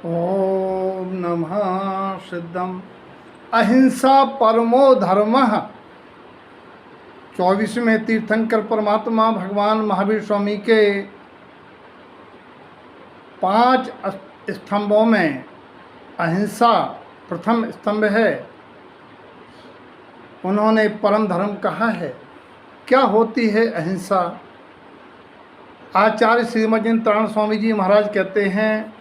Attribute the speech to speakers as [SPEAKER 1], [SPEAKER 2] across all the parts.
[SPEAKER 1] ओम नमः सिद्धम। अहिंसा परमो धर्मः। 24वें तीर्थंकर परमात्मा भगवान महावीर स्वामी के 5 स्तंभों में अहिंसा प्रथम स्तंभ है। उन्होंने परम धर्म कहा है। क्या होती है अहिंसा? आचार्य श्रीमद् स्वामी जी महाराज कहते हैं,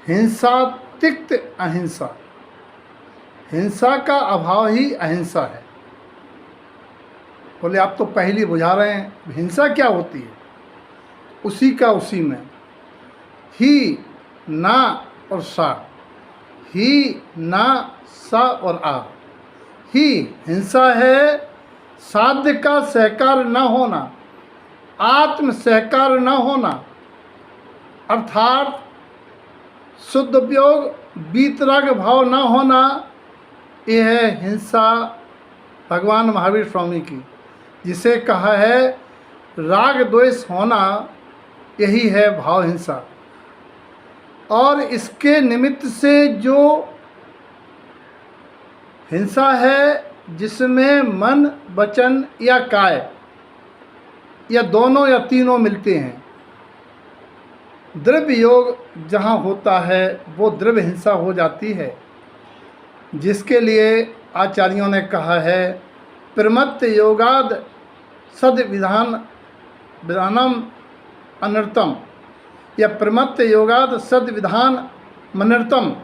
[SPEAKER 1] हिंसा तिक्त अहिंसा। हिंसा का अभाव ही अहिंसा है। बोले आप तो पहली बुझा रहे हैं, हिंसा क्या होती है? उसी का उसी में ही ना और सा, ही ना सा और आ ही हिंसा है। साध्य का सहकार न होना, आत्म सहकार न होना, अर्थात शुद्ध उपयोग बीतराग भाव न होना, यह है हिंसा भगवान महावीर स्वामी की, जिसे कहा है राग द्वेष होना, यही है भाव हिंसा। और इसके निमित्त से जो हिंसा है, जिसमें मन वचन या काय या दोनों या तीनों मिलते हैं, द्रव्य योग जहाँ होता है वो द्रव्य हिंसा हो जाती है, जिसके लिए आचार्यों ने कहा है प्रमत्त योगाद सद विधानम अनर्थम या प्रमत्त योगाद सद विधान मनर्थम।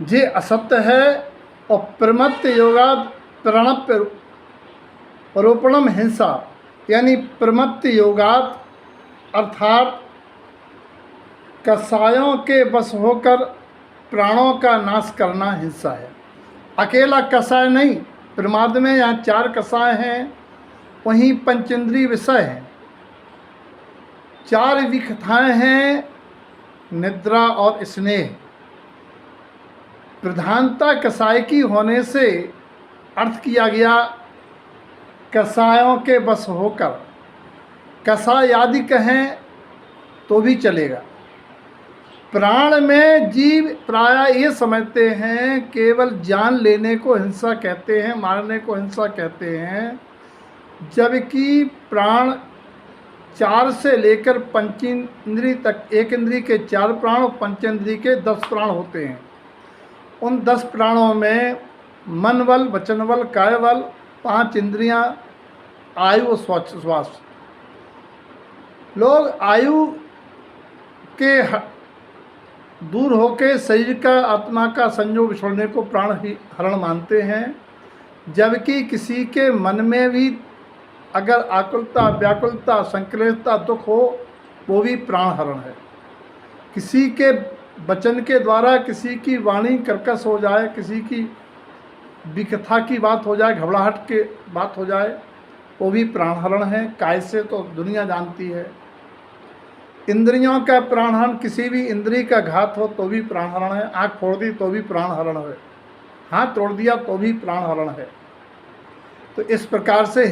[SPEAKER 1] जे असत्य है और प्रमत्त योगाद प्रणप रोपणम हिंसा, यानी प्रमत्त योगाद अर्थात कसायों के बस होकर प्राणों का नाश करना हिंसा है। अकेला कसाय नहीं, प्रमाद में यहाँ 4 कसाय हैं, वहीं पंचेंद्रीय विषय हैं, 4 विकथाएँ हैं, निद्रा और स्नेह। प्रधानता कसाय की होने से अर्थ किया गया कसायों के बस होकर। कसाय आदि कहें तो भी चलेगा। प्राण में जीव प्रायः ये समझते हैं केवल जान लेने को हिंसा कहते हैं, मारने को हिंसा कहते हैं, जबकि प्राण 4 से लेकर पंचेंद्रिय तक, एक इंद्रिय के 4 प्राण और पंचेंद्रिय के 10 प्राण होते हैं। उन 10 प्राणों में मन बल, वचन बल, काय बल, 5 इंद्रियां, आयु और श्वास। लोग आयु के दूर होकर शरीर का आत्मा का संयोग छोड़ने को प्राण ही हरण मानते हैं, जबकि किसी के मन में भी अगर आकुलता, व्याकुलता, संक्लेशता, दुख हो, वो भी प्राण हरण है। किसी के वचन के द्वारा किसी की वाणी कर्कश हो जाए, किसी की विकथा की बात हो जाए, घबराहट की बात हो जाए, वो भी प्राण हरण है। काय से तो दुनिया जानती है। इंद्रियों का प्राणहरण, किसी भी इंद्रिय का घात हो तो भी प्राणहरण है। आँख फोड़ दी तो भी प्राणहरण है, हाथ तोड़ दिया तो भी प्राणहरण है। तो इस प्रकार से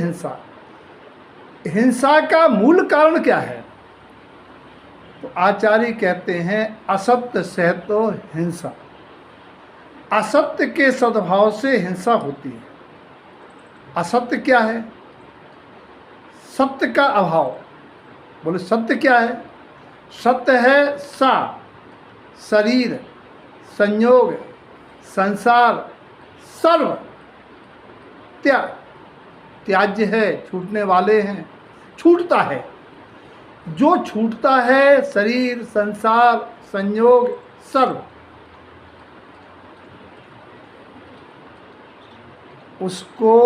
[SPEAKER 1] हिंसा का मूल कारण क्या है? तो आचार्य कहते हैं असत्य सहतो हिंसा। असत्य के सद्भाव से हिंसा होती है। असत्य क्या है? सत्य का अभाव। बोले सत्य क्या है? सत्य है सा, शरीर, संयोग, संसार, सर्व त्याज्य है, छूटने वाले हैं, छूटता है। जो छूटता है शरीर, संसार, संयोग, सर्व, उसको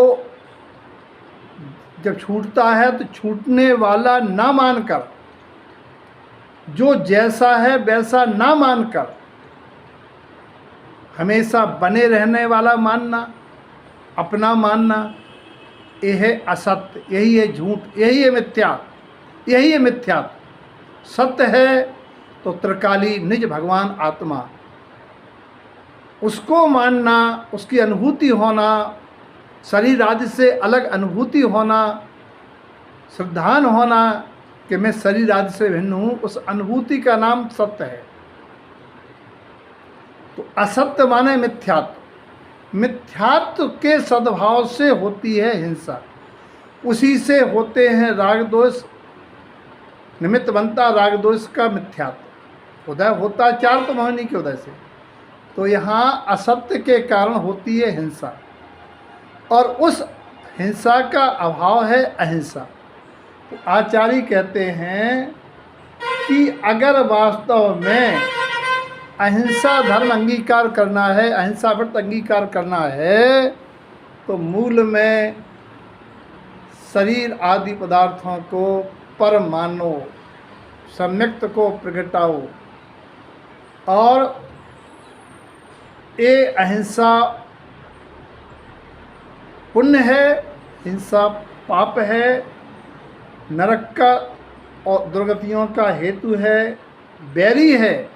[SPEAKER 1] जब छूटता है तो छूटने वाला ना मानकर, जो जैसा है वैसा ना मानकर, हमेशा बने रहने वाला मानना, अपना मानना, यह है असत्य, यही है झूठ, यही है मिथ्या, यही है मिथ्या। सत्य है तो त्रिकाली निज भगवान आत्मा, उसको मानना, उसकी अनुभूति होना, शरीर आदि से अलग अनुभूति होना, श्रद्धान होना कि मैं शरीर आदि से भिन्न हूँ, उस अनुभूति का नाम सत्य है। तो असत्य माने मिथ्यात्व, मिथ्यात्व के सद्भाव से होती है हिंसा, उसी से होते हैं राग दोष, निमित्त बनता राग दोष का मिथ्यात्व। उदय होता चार तो मोहिनी के उदय से, तो यहाँ असत्य के कारण होती है हिंसा, और उस हिंसा का अभाव है अहिंसा। तो आचार्य कहते हैं कि अगर वास्तव में अहिंसा धर्म अंगीकार करना है, अहिंसा व्रत अंगीकार करना है, तो मूल में शरीर आदि पदार्थों को पर मानो, सम्यक्त को प्रगटाओ, और ये अहिंसा पुण्य है, हिंसा पाप है, नरक का और दुर्गतियों का हेतु है, बैरी है।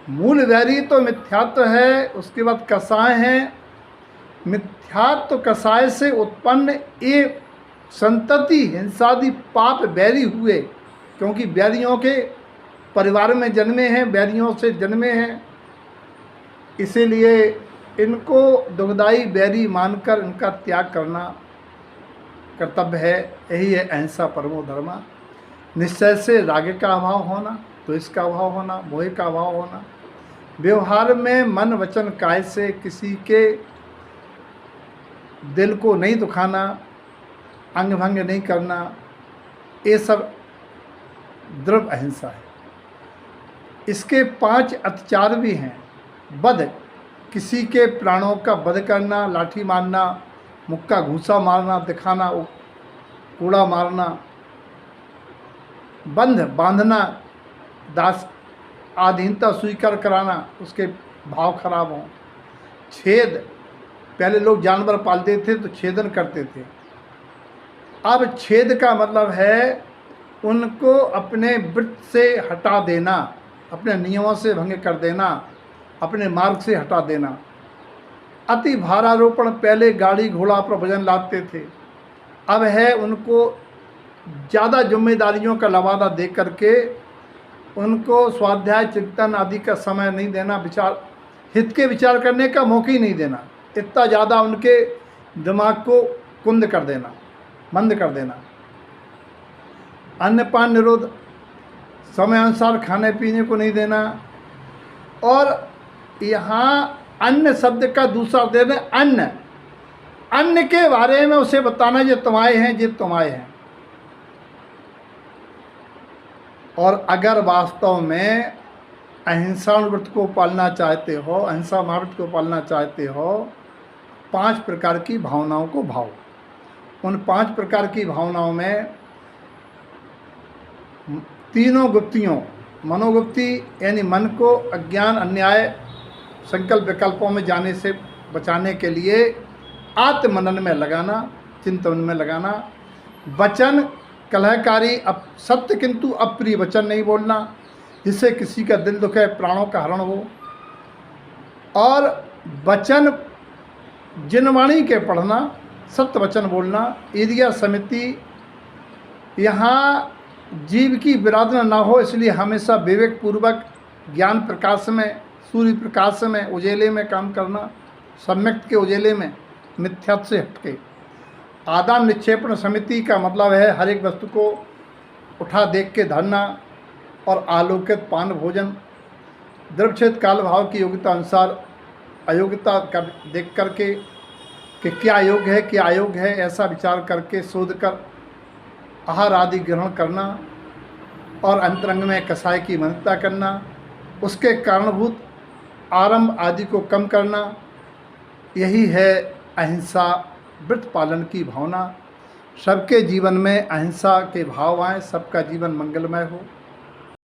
[SPEAKER 1] मूल बैरी तो मिथ्यात्व है, उसके बाद कसाय हैं। मिथ्यात्व कसाय से उत्पन्न ये संतति हिंसादि पाप बैरी हुए, क्योंकि बैरियों के परिवार में जन्मे हैं, बैरियों से जन्मे हैं, इसीलिए इनको दुखदाई बैरी मानकर इनका त्याग करना कर्तव्य है। यही है अहिंसा परमो धर्मा। निश्चय से राग का अभाव होना, द्वेष का अभाव होना, मोह का अभाव होना, व्यवहार में मन वचन काय से किसी के दिल को नहीं दुखाना, अंग भंग नहीं करना, ये सब द्रव्य अहिंसा है। इसके 5 अत्याचार भी हैं। वध, किसी के प्राणों का वध करना, लाठी मारना, मुक्का घूसा मारना, दिखाना, कूड़ा मारना। बंध, बांधना, दास आधीनता स्वीकार कराना, उसके भाव खराब हों। छेद, पहले लोग जानवर पालते थे तो छेदन करते थे, अब छेद का मतलब है उनको अपने वृत्त से हटा देना, अपने नियमों से भंग कर देना, अपने मार्ग से हटा देना। अति भारारोपण, पहले गाड़ी घोड़ा पर वजन लादते थे, अब है उनको ज़्यादा जिम्मेदारियों का लवादा दे करके उनको स्वाध्याय चिंतन आदि का समय नहीं देना, विचार हित के विचार करने का मौका ही नहीं देना, इतना ज़्यादा उनके दिमाग को कुंद कर देना, मंद कर देना। अन्नपान निरोध, समय अनुसार खाने पीने को नहीं देना। और यहाँ अन्न शब्द का दूसरा दे दें अन्न, अन्न के बारे में उसे बताना ये तुम्हारे हैं, ये तुम्हारे हैं। और अगर वास्तव में अहिंसा व्रत को पालना चाहते हो, अहिंसा महाव्रत को पालना चाहते हो, 5 प्रकार की भावनाओं को भाओ। उन 5 प्रकार की भावनाओं में तीनों गुप्तियों, मनोगुप्ति यानी मन को अज्ञान अन्याय संकल्प विकल्पों में जाने से बचाने के लिए आत्मनन में लगाना, चिंतन में लगाना। वचन कलहकारी, सत्य किंतु अप्रिय वचन नहीं बोलना जिससे किसी का दिल दुखे, प्राणों का हरण हो। और वचन जिनवाणी के पढ़ना, सत्य वचन बोलना। एरिया समिति, यहाँ जीव की विराधना ना हो, इसलिए हमेशा विवेक पूर्वक ज्ञान प्रकाश में, सूर्य प्रकाश में, उजेले में काम करना, सम्यक्त के उजेले में, मिथ्यात्व से हटके। आदान निक्षेपण समिति का मतलब है हर एक वस्तु को उठा देख के धरना और आलोकित पान भोजन। द्रव्यक्षेत्र काल भाव की योग्यता अनुसार अयोग्यता का देख करके कि क्या योग्य है, क्या अयोग्य है, ऐसा विचार करके शोध कर आहार आदि ग्रहण करना और अंतरंग में कसाय की मंदता करना, उसके कारणभूत आरंभ आदि को कम करना। यही है अहिंसा व्रत पालन की भावना। सबके जीवन में अहिंसा के भाव आए, सबका जीवन मंगलमय हो।